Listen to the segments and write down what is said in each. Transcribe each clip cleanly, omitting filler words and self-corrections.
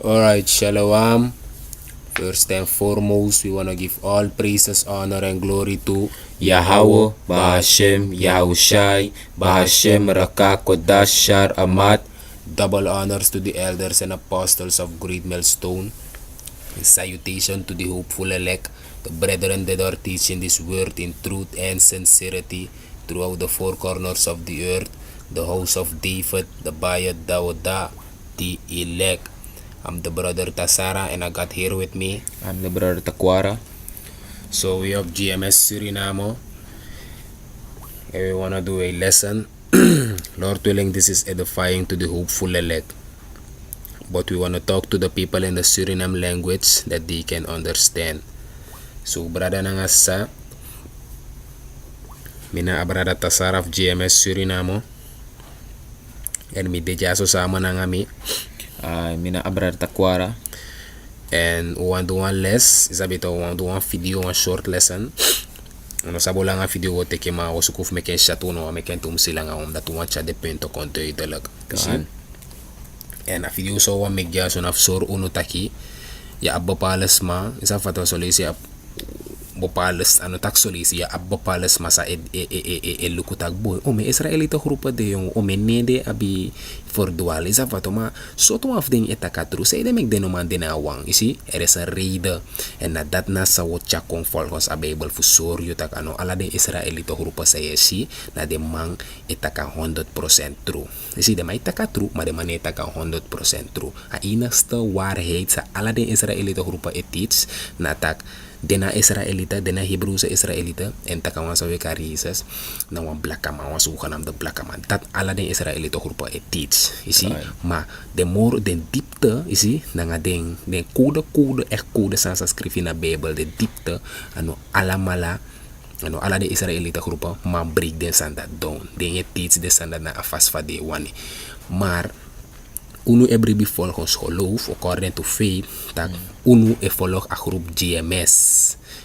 Alright, Shalom. First and foremost, we want to give all praises, honor, and glory to Yahweh, Bahashem, Yahushai, Bahashem, Raka, Kodash, Shar, Amat. double honors to the elders and apostles of Great Millstone. And salutation to the hopeful elect, the brethren that are teaching this word in truth and sincerity throughout the four corners of the earth, the house of David, the Bayat Dawda, the elect. I'm the brother Tasara, and I got here with me. I'm the brother Takwara. So we have GMS Suriname, and we want to do a lesson. Lord willing, this is edifying to the hopeful elect. But we want to talk to the people in the Suriname language that they can understand. So brother nangasa, mina brother Tasara of GMS Suriname, and mi dejaso sama nangami. Mina brother Takwara. And we want to do one less, is a bit of one do one video, one short lesson. Ano sabo lang ang video ko teke ma wasukuf meken chateau no meken tum sila nga dat wan cha de pento konto italag. Kan. And a video so wan megya so nafsor uno taki ya abba palas ma isa fato solisi bopalas ano tak solisi ya abba palas ma sa lukutag boy o me Israelita grupa de yung o me nede abi for dual isa fato ma so to of ding etakatru sa ide meg denoman dinawang isi eres a reader and na dat na sa wotcha kong folkos a bible fu soryo tak ano ala de Israelita grupa sa yesi na de mang etaka 100% true isi de may taka true ma de maneta ka 100% true a inasta waarheid sa ala de Israelita grupa etits na tak dena Israelita, dena Hebrew sa Israelita, en takawan sa wekarisas, na wan black man, wan suka nam de black man. Dat ala den Israelita grupa e teach, isi, ma de more den diepte, isi, na nga den kuda sa skrifi na Bible, de diepte, ano ala mala, ano ala de Israelita grupa, ma break den standard down, den e teach de standard na afas fa de wani. Maar unu e bribi volgens geloof, according to faith, tak unu e volg a groep GMS.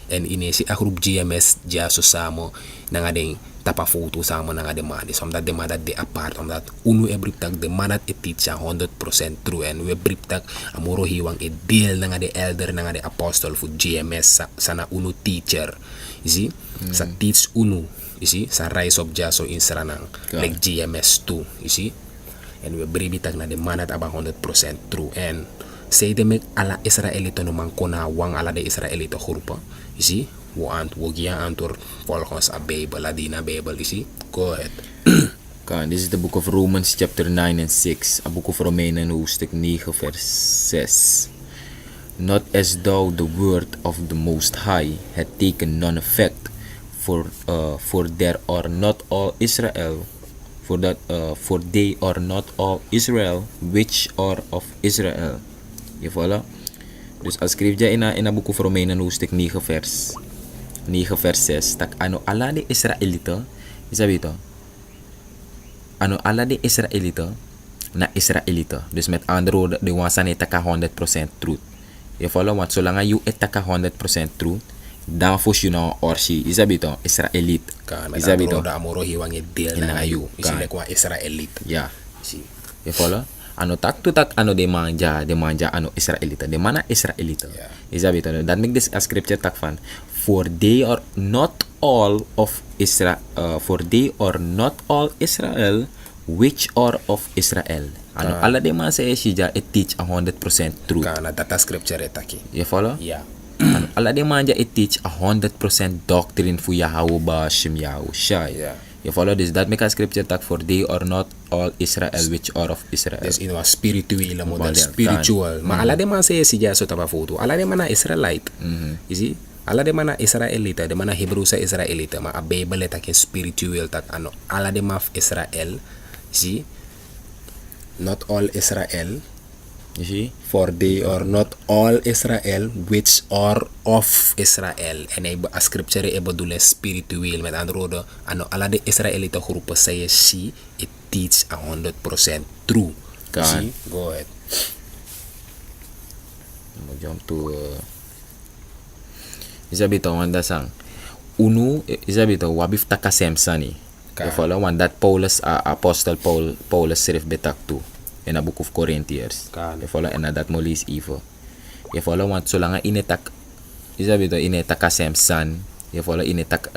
En inesi a groep GMS ja so samo na nga ding tapa foto samo na nga de mani. So omdat de madat de apart, omdat unu e brip tak de manat e teach 100% true. En we brip tak amoro hiwang e deal na nga de elder na nga de apostle fu GMS sa na unu teacher. Isi? Sa teach unu. Isi? Sa rise of Jaso in Saranang. Like GMS 2. Isi? And we bribitag na de manat abang 100% true. And say de meg ala Israelito no man kona wang ala de Israelito grupa. You see? Wo gia antur volgens a Bible, Ladina Bible, you see? Go ahead. This is the book of Romans chapter 9 and 6. A book of Romeinen hoofdstuk 9 vers 6. Not as though the word of the Most High had taken none effect, for there are not all Israel, for they are not all Israel which are of Israel. Je follow? Dus als schrijf je in een boek van Romeinen hoofdstuk 9 vers 6, tak ano ala de Israelita, isabi ito, ano ala de Israelita na Israelita. Dus met andere woorden, de wansan etaka 100% truth. Je follow? Want zolang je etaka 100% truth, dan fos je nou orsi, isabi ito, Israelit. Isabi ito, amoro hiwang edil na ayu, isile kwa Israelit. Yeah. Je follow? Ano tak to tak ano de manja ano Israelita, de mana Israelita. Yeah. Isabi ito, that make this a scripture tak fan. For they are not all of Israel, for they are not all Israel which are of Israel. Ano ala de man sa esija it teach 100% truth. Kana data scripture etaki. You follow? Yeah. Ano ala de man it teach 100% doctrine fu Yahweh Bahashem Yahushai. Yeah. You follow this? That make a scripture tak for they are not all Israel which are of Israel. There's spiritual model, spiritual. Ma ala de man sa esija so tapa foto. Ala de man na Israelite. You see? Ala de mana Israelita, de mana Hebrew sa Israelita, ma a Bible takin spiritual tak ano. Ala de maf Israel, see? Not all Israel, You see? for they are not all Israel which are of Israel. And a scripture eba dule spiritual, met andere woorden, ano ala de Israelita grupa say si it teach 100% true. See? Go ahead. I'm gonna jump to Isabito wanda sang unu Isabito wabif takasem sani. You follow one that Paulus apostle Paulus sirif betak tu. in a book of Corinthians. Kan. Je follow, en dat mo lees even. Je follow, want zolang in tak, isabi to, in tak kasemsan, je follow, in tak,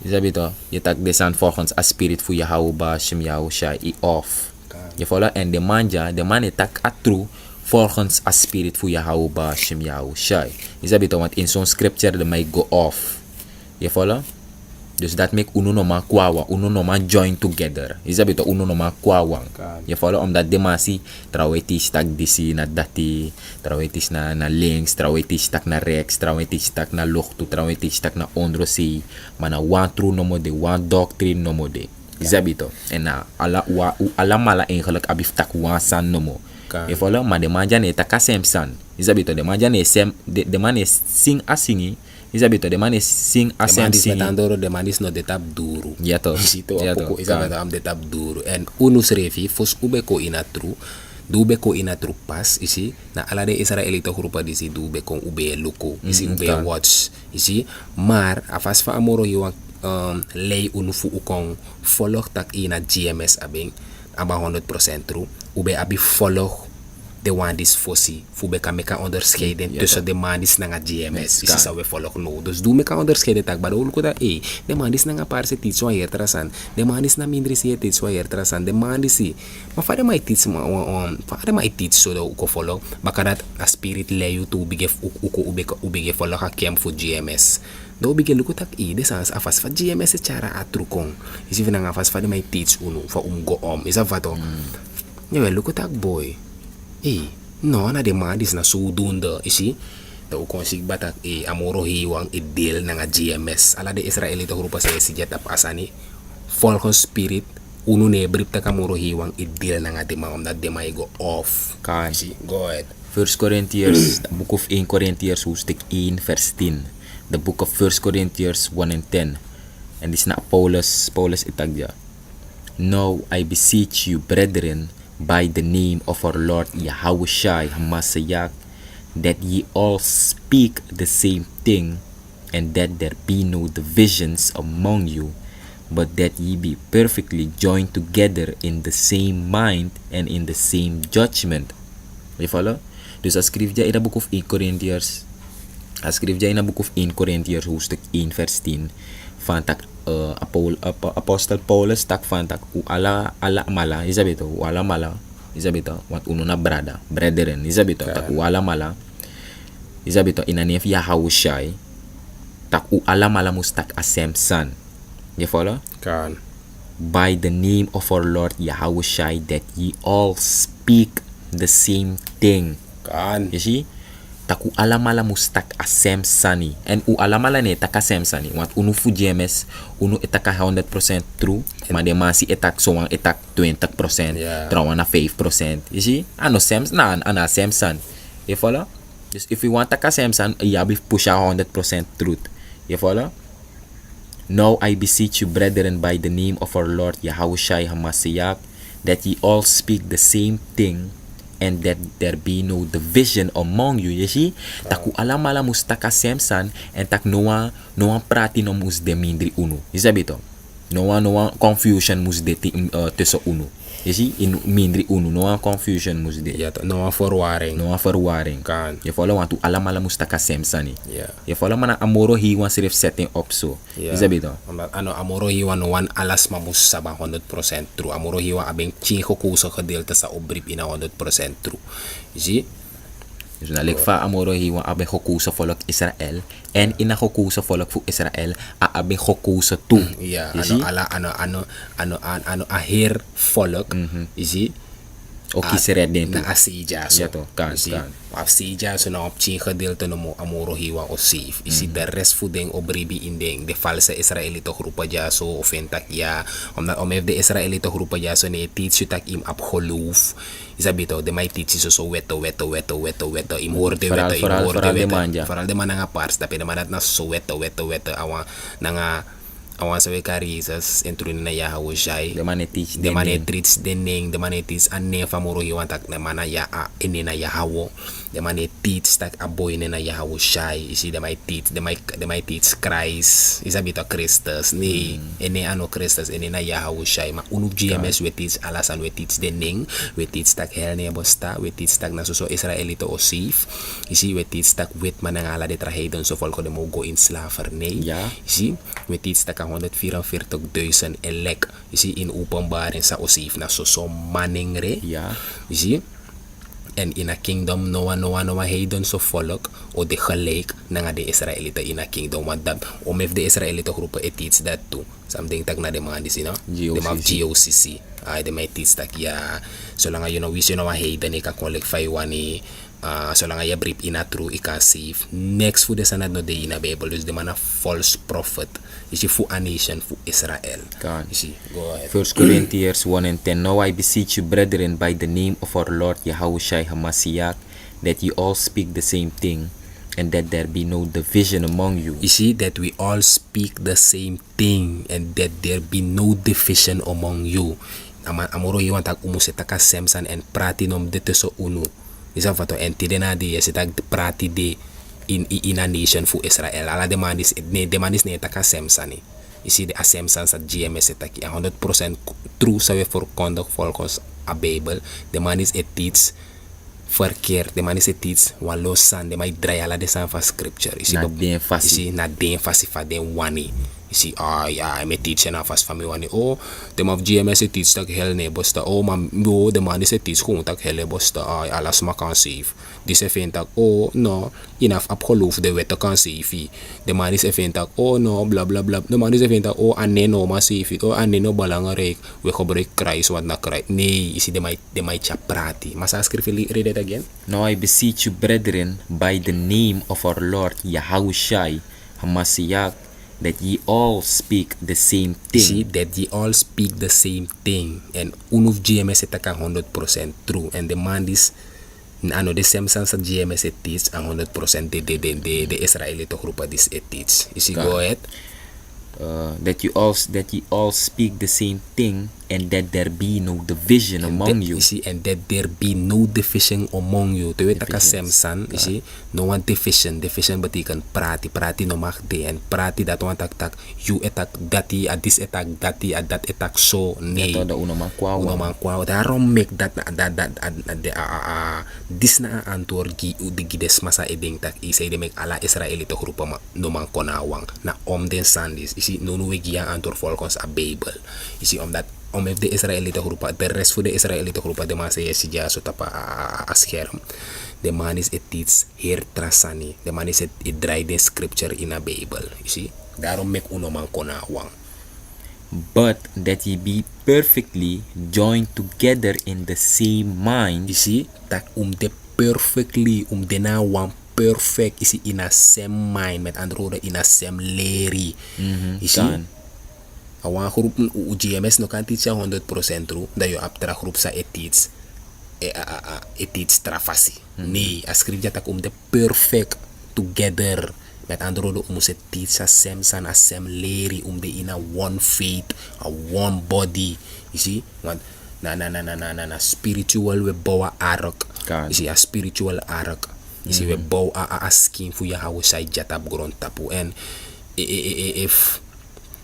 isabi to, je tak desan volgens a spirit voor Yahweh Shem Yahushua i off. Je follow, en de man tak a true volgens a spirit voor Yahweh Shem Yahushua. Isabi to, want in zo'n scripture de mij go off. Je follow? Dus dat make uno no ma kwawa, uno no ma join together. Isabi to, uno no ma kwawang. Je follow, omdat de masi trawetis tak disi na dati, trawetis na links, trawetis tak na rechts, trawetis tak na luchtu, trawetis tak na ondrosi, maar na one true no mo de, one doctrine no mo de. Isabi to. En na ala mala eigenlijk abif tak one san no mo. Je follow, maar de man jane tak kasem san. Isabi to, de man jane de man is sing a singi. Isabi to, de man is sing a sem Demandis singi. metandoro, demandis no de tap duro. Ja to. Sito Ja apoko to. isabi to am de tap duro. En unus refi, fos ube ko ina true, dube ko ina true pas, isi, na ala de Israelito grupa disi dube kon ube luko, isi ube kan. watch, isi, maar afas fa amoro hiwang lei unu fu ukong follow tak ina GMS abing, aba 100% true, ube abi follow de wandis fossi fu be kan meka onderscheiden tussen de mandis nanga GMS isi sa we follow no dus du meka onderscheiden tak ba ul ko da de mandis nanga parse tit so hier trasan de mandis na mindri si tit so hier trasan de mandis si ma fare mai tit fare mai tit so do ko follow bakarat a spirit leyu tu bige uko ubige follow ka kem fu GMS do bige luko tak de sans afas fa GMS cara atrukong isi vina afas fa de mai tit unu fa go isa vato nyewe luko tak boy no na demandis na sudunda isi da ukonsig batak amoro hiwang idil nga GMS ala de Israelito grupa sa sijet ap asani Falcon Spirit uno ne brip ta kamoro hiwang idil nga demam na demay go off Kan. isi go ahead. 1 Corinthians, the book of 1 Corinthians hoofdstuk 1 vers 10. The book of 1 Corinthians 1 and 10. And this is not Paulus itagya. Now I beseech you, brethren, by the name of our Lord Yahushua HaMashiach, that ye all speak the same thing, and that there be no divisions among you, but that ye be perfectly joined together in the same mind and in the same judgment. You follow? Dus als schreef je in het boek of 1 Corinthians, als schreef je in het boek of 1 Corinthians hoofdstuk 1 vers 10, van tak apostel Paulus tak van tak u ala mala, isabito, u ala mala, isabito, want uno na brethren, isabito, tak u ala mala, isabito, inanef Yahushai, tak u ala mala mustak asem san. You follow? Kan. By the name of our Lord Yahushai, that ye all speak the same thing. Kan. You see? Tak u alamala mustak asem sani. En u alamala ne tak asem sani. Want unu fu GMS, unu etaka 100% true. Maar de masi etak soang etak 20%. Yeah. Trouwen na 5%. You see? Ano sem na ana sem san. You follow? Dus if you want tak asem san, you have push 100% truth. You follow? Now I beseech you, brethren, by the name of our Lord Yahushua HaMashiach, that ye all speak the same thing, and that there be no division among you. You see? Taku alamala mustaka semsan, and tak noa prati no mus de mindri uno. You sabi to? Noa confusion mus de tussen uno. You see? In mindri uno, noa confusion mus de. Ja, no verwarring. Noa verwarring. Kan. Je follow want tu alamala mustaka semsani. Yeah. Je follow mana amoro hi wan sirif setting up so. Yeah. You sabi to? Ano amoro hiwa no wan alas mamus sa 100% true. Amoro hiwa abeng chinko kuso ka delta sa obrip ina 100% true. You see? Dus na fa amoro hiwa abe hokusa volk Israel en ina hokusa volk fu Israel abe hokusa tu. Yeah, You see? ano ahir folok, you see? O kiseret din tu. Na asija so. Ja to, kan. Asija so na opchin gedeelte no mo amoro hiwa o safe. Isi the rest fu ding obribi indeng de false Israelito grupa ja so ofentak ya. Om de Israelito grupa ja so ne teach you tak im ab geloof. Isabito de mai teach so weto im hoorde Vooral de man ja. Vooral de man nga pars dapat de man na so weto awa nga awan sa we karizas entro na Yahweh Shai. De man teach De man treats dening, de man teach ane famuro hiwan tak na mana ya ene na Yahweh. De man teach tak aboy na Yahweh Shai. Isi de may teach Christ. Isa bito Christus ni ene ano Christus ene na Yahweh Shai. Ma unug GMS we teach alasan we teach dening, we teach tak hel ne bosta, we teach tak na suso Israelito osif. Isi we teach tak wit manangala de trahedon so volko de mo go in slavernij. Ja. Isi we teach tak 144.000 elek. Isi in openbaring sa osif na suso maningre. Ja. Isi en in a kingdom noa heidon so volk o de gelijk na nga de Israelita in a kingdom want dat om if de Israelita groepen it teach that too something tak na de mga disi no de mga GOCC ay de may teach tak ya so lang yun wis yun heidon ka qualify wani so lang ya brief ina true ika safe next fu de sanad no de ina Bible dus de mana false prophet is fu a nation fu Israel Kan. isi go ahead 1 Corinthians 1:10. Now I beseech you, brethren, by the name of our Lord Yahushua HaMashiach, that you all speak the same thing, and that there be no division among you. You see that we all speak the same thing and that there be no division among you. Amoro iwan tak umusita ka semsan and pratinom dito so uno. Isa fato and tidena di sitag prati di in a nation fu Israel. Ala demandis ne taka semsan ni. You see the assumption sa GMS itaki 100% true sa we for conduct volkos a Bible. The man is a teach verkeerd. De man is het iets wat los zijn. De man draait alle de zijn van scripture. Na den fasi. Na den fasi van den wani. You see, ja, me teach na vast van me wani. Oh, de man of GMS het teach dat hel ne bosta. Oh, man, no, de man is het teach gewoon dat hel bosta. Alles maar kan save. Dus hij vindt dat, oh, no, enough op geloof de wet kan save. De man is vindt dat, oh, no, bla bla bla. De man is vindt dat, oh, anne no maar save. Oh, anne no belangrijk. We gebruiken Christ wat na Christ. Nee, you see, de man tja prati. Maar sa schrijf read it again. Now I beseech you, brethren, by the name of our Lord Yahushua HaMashiach, that ye all speak the same thing. See, that ye all speak the same thing. And unuf GMS het 100% true. And the man is, ano, de semsan sa GMS het teach, 100% de Israelite groepen dis het teach. You see, go ahead. That ye all speak the same thing, and that there be no division among you. You see, and that there be no division among you. Tu weet dat semsan, you see, no one division. Division betekent prati no mag de en prati dat want tak you etak dati adis etak dati adat etak so nee. Dat uno man kwawa. Daarom make dat dis na antwoord de gides masa eding tak isay de make ala Israelite groepen no man konawang na om den sandis. You see, no we gia antwoord volgens a Bible. You see, omdat om if de Israelite groepen, de rest voor de Israelite groepen, de man say yes ja so tapa a scherm. De man is het iets hier trasani. De man is het draai de scripture in a Bible. You see, daarom make uno man konawang. But that ye be perfectly joined together in the same mind. You see, tak de perfectly de na one perfect is in a same mind, met andere woorden in a same leri. You see, awan groep GMS no kan teach 100% true dat je aptra groep sa etits etits trafasi. Nee, as scripture tak de perfect together. Met andere woorden, se teach a semsan a sem leri de in a one faith, a one body. You see, want na spiritual we bouwen ark. You see, a spiritual ark. You see, we bouwen a skin voor je houden zij jatab grond tapu. En if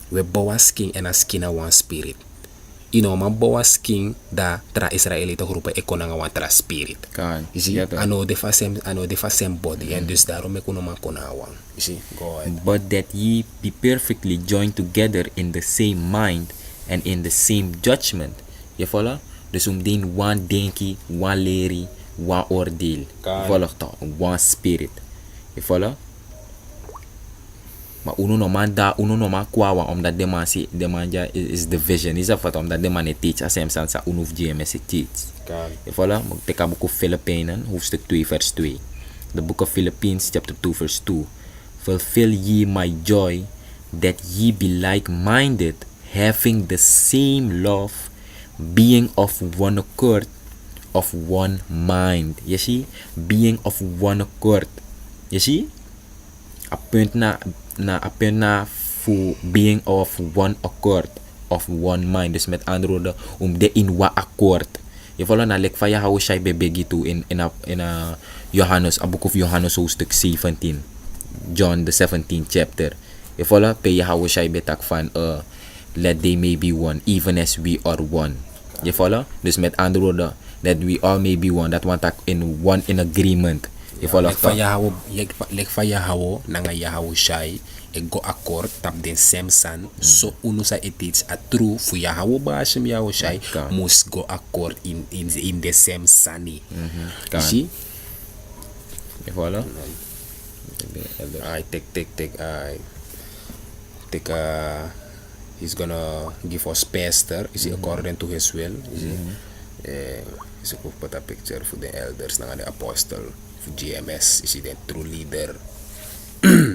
we bouwen skin en a skin a one spirit. You know, man bouwen skin da tra Israelite groepen ekonanga one tra spirit. You see, I know the same body. En dus daarom ik man konawang. You see, go ahead. But that ye be perfectly joined together in the same mind and in the same judgment. Je follow? Dus din one denki, one leri, one oordeel. Volg toch? One spirit. Je follow? Maar uno no man kwawa omdat de man ja is division. Is dat omdat de man het teach as hem sa unuf GMS het teach. Je follow? Mag teka boek of Filipijnen, hoofdstuk 2 vers 2. The book of Philippines chapter 2 verse 2. Fulfill ye my joy, that ye be like-minded, having the same love, being of one accord, of one mind. You see? Being of one accord. You see? A punt na voor being of one accord, of one mind. Dus met andere woorden, de in wa akkoord. Je volgt naar lek van je hou shai bebegi toe in a Johannes, a book of Johannes hoofdstuk 17. John the 17th chapter. Je volgt pe je hou shai betak van let they may be one, even as we are one. Je volgt? Dus met andere woorden, that we all may be one, dat want in one in agreement. Je volgt? Lek van je hou nanga je hou shai e go akkoord tap den sem san so unu sa etits a true fu ya hou basem ya shai must go akkoord in the same sani. Zie? Je volgt? I take he's gonna give us pastor, is according to his will. Is ook put a picture for the elders na the apostle for GMS, is the true leader.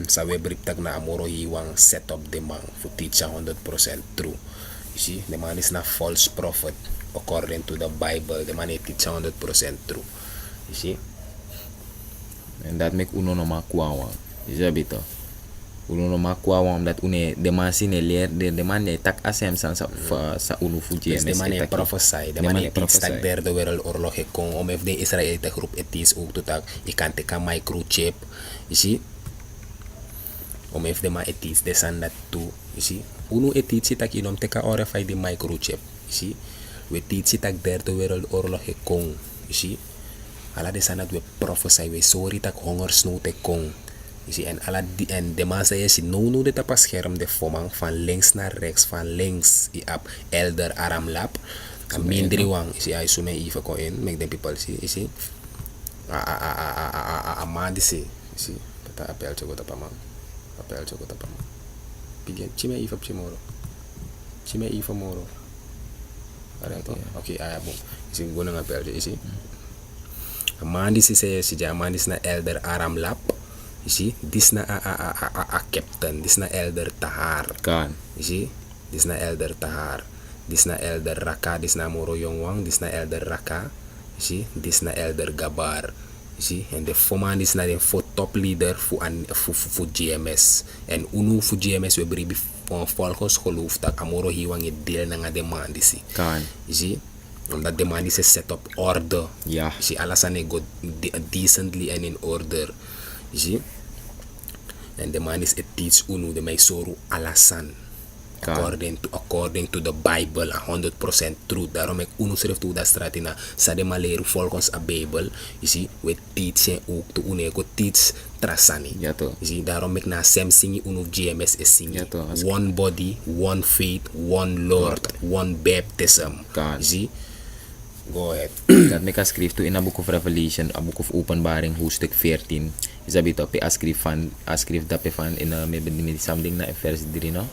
Sa we brief tag na amoro hiwang set up the man for teach 100% true. You see, the man is not false prophet according to the Bible. The man teach 100% true. You see? And that make uno no makwawa. Is that better? Uno no makwawa omdat une de man sine leer de man ne tak asem sa uno fu GMS. De man prophesy. De man teach tak derde wereldoorlog gekong om if de Israëlite groep etis ook to tak je kan teka microchip. You see? Om if de man etis de san dat toe. You see? Uno etis tak inom teka orify de microchip. You see? We teach tak derde wereldoorlog gekong. You see? Ala de san dat we prophesy we sorry tak hongersnood te kong. You see, en de man zei je no dit op een scherm de vorming van links naar rechts, van links op elder Aram Lab. En minder wang, you see, I zoom even go in, make the people see, you see. A man die see, you see. Pata apel chogot apa man. Apel chogot apa man. Begin, chime even op chimoro. Chime even moro. Okay, ayabom. You see, go nang apel, you see. A man die say si ja man is na elder Aram Lab. You see, this na a captain, this na elder Tahar. Kan. You see, this na elder Tahar, this na elder Raka, this na Moro Yongwang, this na elder Raka. You see, this na elder Gabar. You see, and the foreman is na the top leader for GMS. And unu for GMS we bring volgens geloof dat Amoro hiwang het deel na demand is. Kan. You see, omdat demand is set up order. Ja. You see, alles aan go decently and in order. You see? And the man is a teach unu de soru alasan. According to the Bible, 100% truth. Daarom ik unu schrijft toe dat straat in sa de maleru volgens a Bible. You see? We teach ook to unu go teach trasani. Ja to. You see? Daarom ik na sem singi unu GMS is singi. Ja to. One body, one faith, one Lord, one baptism. Kan. You see? Go ahead. Dat make a schrift to in a book of Revelation, a book of Openbaring, hoofdstuk 14. Is a bit op a schrift dat van in maybe something na vers 3 no?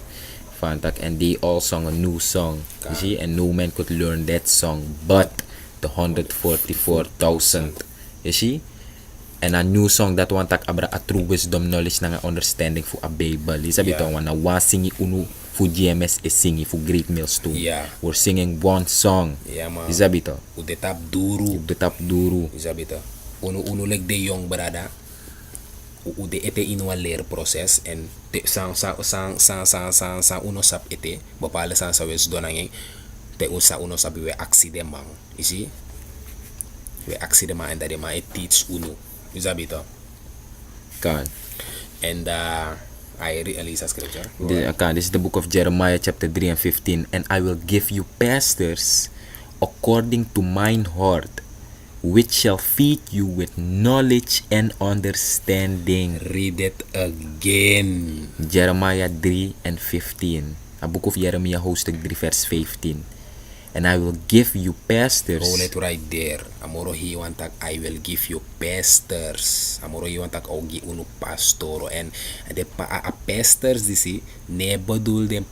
Van tak, and they all sung a new song. You see, and no man could learn that song but the 144,000. You see? And a new song that one tak abra a true wisdom knowledge na understanding for a Bible. Is a bit on one singi unu for GMS is singing for Great Millstone. Yeah. We're singing one song. Yeah, man. Is a bit Ude tap duru. the top duru. Is a bit unu like the young brother. Ude ete inwa leer proces en sa uno sap ete bepaalde sa wes donangeng te usa uno sap we accident man. You see? We accident man and that man teach uno. Is a bit Kan. and I read Elisa scripture. This is the book of Jeremiah chapter 3 and 15. And I will give you pastors according to mine heart, which shall feed you with knowledge and understanding. Read it again. Jeremiah 3 and 15. A book of Jeremiah hoofdstuk 3 vers 15. And I will give you pastors. Hold it right there. Amoro hiwantak I will give you pastors. Amoro hiwantak ogi unu pastoro. And de pastors disi ne bedoel de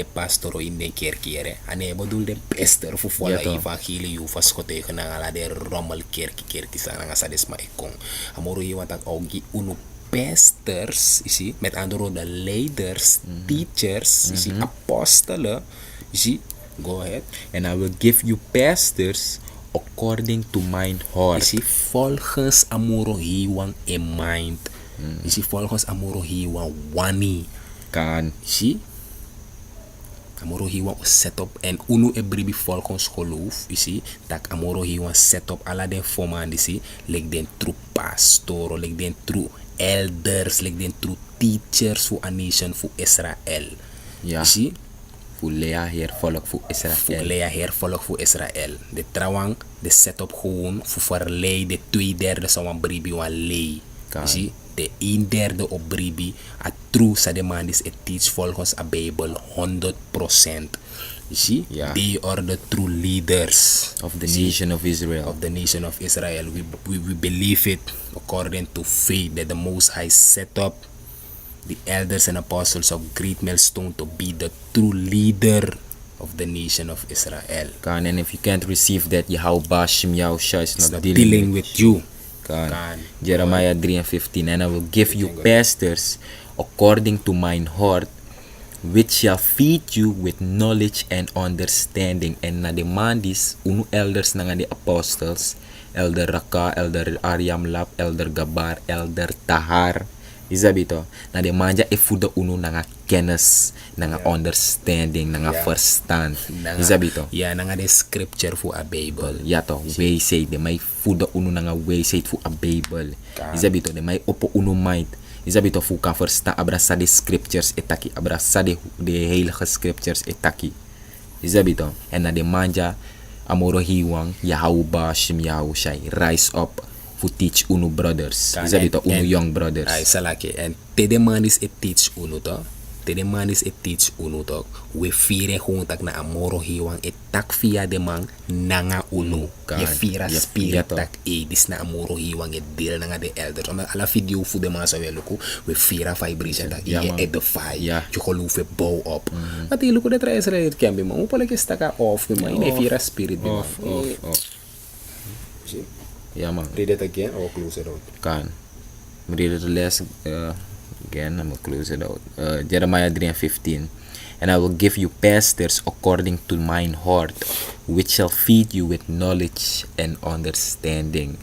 pastoro in de kerkiere. En ne bedoel de pastor fu vola evangelie yu vaskote na ala de rommel kerki sana nga sa desma ekong. Amoro hiwantak ogi unu pastors, isi, met andere woorden leiders, teachers, isi, apostelen, isi. Go ahead. And I will give you pastors according to mine heart. Isi volgens amoro hiwang e mind. Isi volgens amoro hiwang wani. Kan. Zie? Amoro hiwan set up en unu e bribi volgens geloof, you see, dat amoro hiwan set up alla den forman, you see, like den true pastor, like den true elders, like den true teachers voor a nation voor Israël. Ja. You see? Voor lea heer volk voor Voor Israël. lea hervolk voor Israël. De trouwang, de set up gewoon voor verlei, de 2/3 zou een bribi wan lei. Kan. You see? De 1/3 op bribi, a true sa de man is a teach volgens a Bijbel 100%. You see? Ja. They are the true leaders Of the See? nation of Israel. of the nation of Israel. We believe it according to faith that the Most High set up the elders and apostles of Great Millstone to be the true leader of the nation of Israel. Kan. And if you can't receive that, Yahweh Bashim Yahushua is It's not not dealing with you. Kan. Kan. Jeremiah 3:15. And I will give you pastors according to mine heart, which shall feed you with knowledge and understanding. And na demandis unu elders na nga di apostles, elder Raka, elder Aryam Lap, elder Gabar, elder Tahar. Isabito, na demanja e fuda unu na nga kennis, na nga understanding, na nga Yeah. verstand. Nanga- Isabito. Yeah, nanga de scripture for a Bible. Yato, way say, de may fuda uno na nga way say fu a Bible. Kan. Isabito, de may opo uno might. Isabito fu ka versta abrasa de scriptures etaki, abrasa de heilige scriptures etaki. Isabito, en na de manja amoro hiwang Yahuba Shim Yahushai rise up fu teach uno brothers. Kan. Isabito, And- uno and- young brothers. Ay, salaki. And tede man is a teach uno to. Tede man is a teach uno to. We fire gewoon tak na amoro hiwang e tak via de man nanga uno. Kan. Je fira Ja, spirit to. tak dis na amoro hiwang e deel nanga de elders. Ama ala video fu de man sa weluku. We fira vibration tak Ja, je man. edify. Ja. Je geloof e bow up. Maar die luku de tra Israël het kan be man. Upala ke staka off be man. Ne fira spirit be man. Off. See? Ja man. Read it again or close it out. Kan. I'm read the last again. I'm gonna close it out. Jeremiah 3:15. And I will give you pastors according to mine heart, which shall feed you with knowledge and understanding.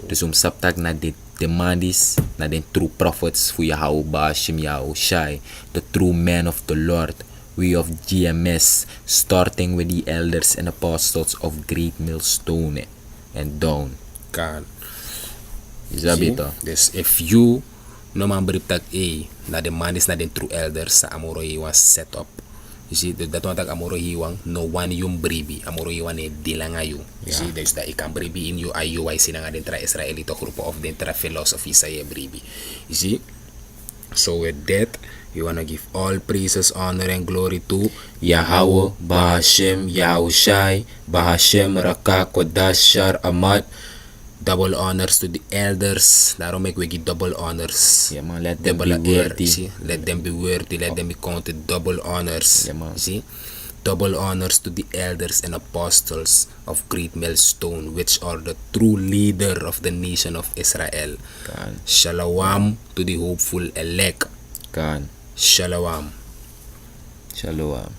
Dus saptag na dit demandis na den true prophets fu Yahweh Bashim Yahushai, the true men of the Lord, we of GMS, starting with the elders and apostles of Great Millstone and down. Kan. Isabito. Dus if you no man brief tak na de man is na den true elders sa amoro hiwang set up. You see, dat want tak amoro hiwang no one yung bribi. Amoro hiwang ne dila nga you. You see, dus dat ikan bribi in you ayu ay sina nga den tra Israelito grupo of den tra philosophy sa ye bribi. You see? So with that, we wanna give all praises, honor, and glory to Yahweh, Bahashem, Yahushai, Bahashem, Raka, Kodash, Shar, Amad. double honors to the elders. Daarom make we give double honors. Yeah, man, let them Double be eer, worthy. you see? Let them be worthy. Let them be counted double honors. Yeah, man. You see? Double honors to the elders and apostles of Great Millstone, which are the true leader of the nation of Israel. Kan, Shalom to the hopeful elect. kan. Shalom. Shalom.